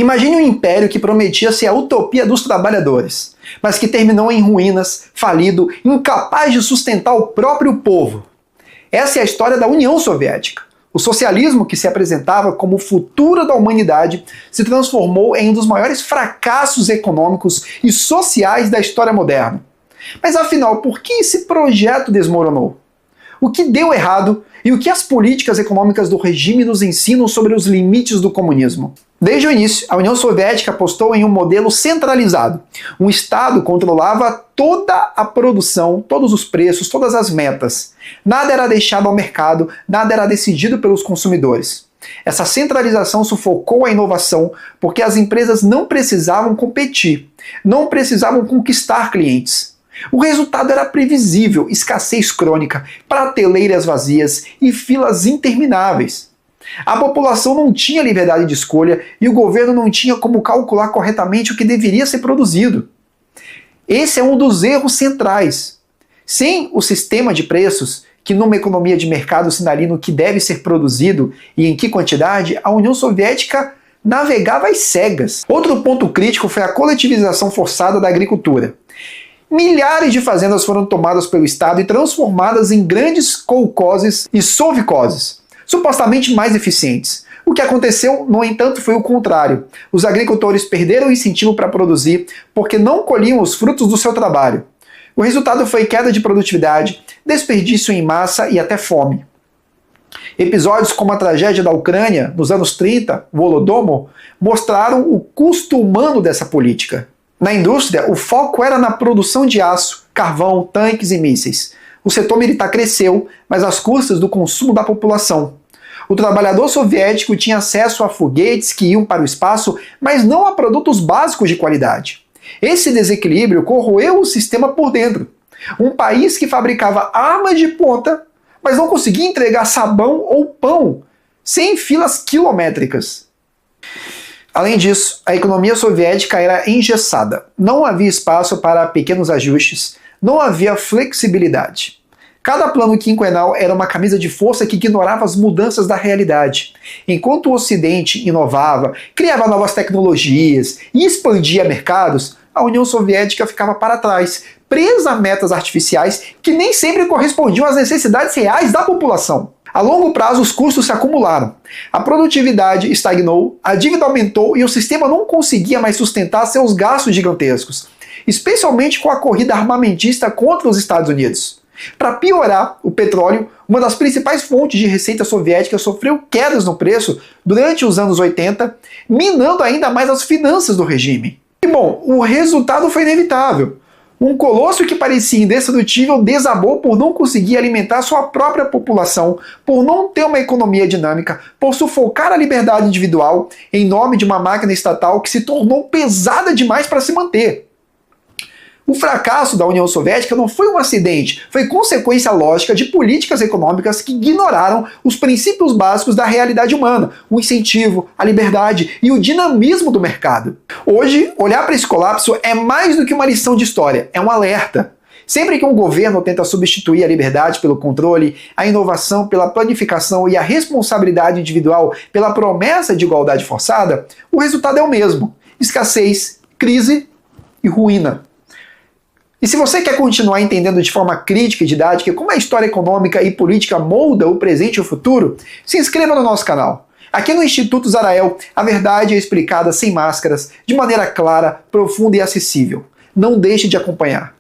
Imagine um império que prometia ser a utopia dos trabalhadores, mas que terminou em ruínas, falido, incapaz de sustentar o próprio povo. Essa é a história da União Soviética. O socialismo, que se apresentava como o futuro da humanidade, se transformou em um dos maiores fracassos econômicos e sociais da história moderna. Mas afinal, por que esse projeto desmoronou? O que deu errado e o que as políticas econômicas do regime nos ensinam sobre os limites do comunismo? Desde o início, a União Soviética apostou em um modelo centralizado. Um Estado controlava toda a produção, todos os preços, todas as metas. Nada era deixado ao mercado, nada era decidido pelos consumidores. Essa centralização sufocou a inovação porque as empresas não precisavam competir, não precisavam conquistar clientes. O resultado era previsível: escassez crônica, prateleiras vazias e filas intermináveis. A população não tinha liberdade de escolha e o governo não tinha como calcular corretamente o que deveria ser produzido. Esse é um dos erros centrais. Sem o sistema de preços, que numa economia de mercado sinaliza o que deve ser produzido e em que quantidade, a União Soviética navegava às cegas. Outro ponto crítico foi a coletivização forçada da agricultura. Milhares de fazendas foram tomadas pelo Estado e transformadas em grandes kolkhozes e sovkhozes, supostamente mais eficientes. O que aconteceu, no entanto, foi o contrário. Os agricultores perderam o incentivo para produzir porque não colhiam os frutos do seu trabalho. O resultado foi queda de produtividade, desperdício em massa e até fome. Episódios como a tragédia da Ucrânia, nos anos 30, o Holodomor, mostraram o custo humano dessa política. Na indústria, o foco era na produção de aço, carvão, tanques e mísseis. O setor militar cresceu, mas às custas do consumo da população. O trabalhador soviético tinha acesso a foguetes que iam para o espaço, mas não a produtos básicos de qualidade. Esse desequilíbrio corroeu o sistema por dentro. Um país que fabricava armas de ponta, mas não conseguia entregar sabão ou pão, sem filas quilométricas. Além disso, a economia soviética era engessada. Não havia espaço para pequenos ajustes, não havia flexibilidade. Cada plano quinquenal era uma camisa de força que ignorava as mudanças da realidade. Enquanto o Ocidente inovava, criava novas tecnologias e expandia mercados, a União Soviética ficava para trás, presa a metas artificiais que nem sempre correspondiam às necessidades reais da população. A longo prazo, os custos se acumularam. A produtividade estagnou, a dívida aumentou e o sistema não conseguia mais sustentar seus gastos gigantescos, especialmente com a corrida armamentista contra os Estados Unidos. Para piorar, o petróleo, uma das principais fontes de receita soviética, sofreu quedas no preço durante os anos 80, minando ainda mais as finanças do regime. E bom, o resultado foi inevitável. Um colosso que parecia indestrutível desabou por não conseguir alimentar sua própria população, por não ter uma economia dinâmica, por sufocar a liberdade individual em nome de uma máquina estatal que se tornou pesada demais para se manter. O fracasso da União Soviética não foi um acidente, foi consequência lógica de políticas econômicas que ignoraram os princípios básicos da realidade humana, o incentivo, a liberdade e o dinamismo do mercado. Hoje, olhar para esse colapso é mais do que uma lição de história, é um alerta. Sempre que um governo tenta substituir a liberdade pelo controle, a inovação pela planificação e a responsabilidade individual pela promessa de igualdade forçada, o resultado é o mesmo: escassez, crise e ruína. E se você quer continuar entendendo de forma crítica e didática como a história econômica e política molda o presente e o futuro, se inscreva no nosso canal. Aqui no Instituto Zarael, a verdade é explicada sem máscaras, de maneira clara, profunda e acessível. Não deixe de acompanhar.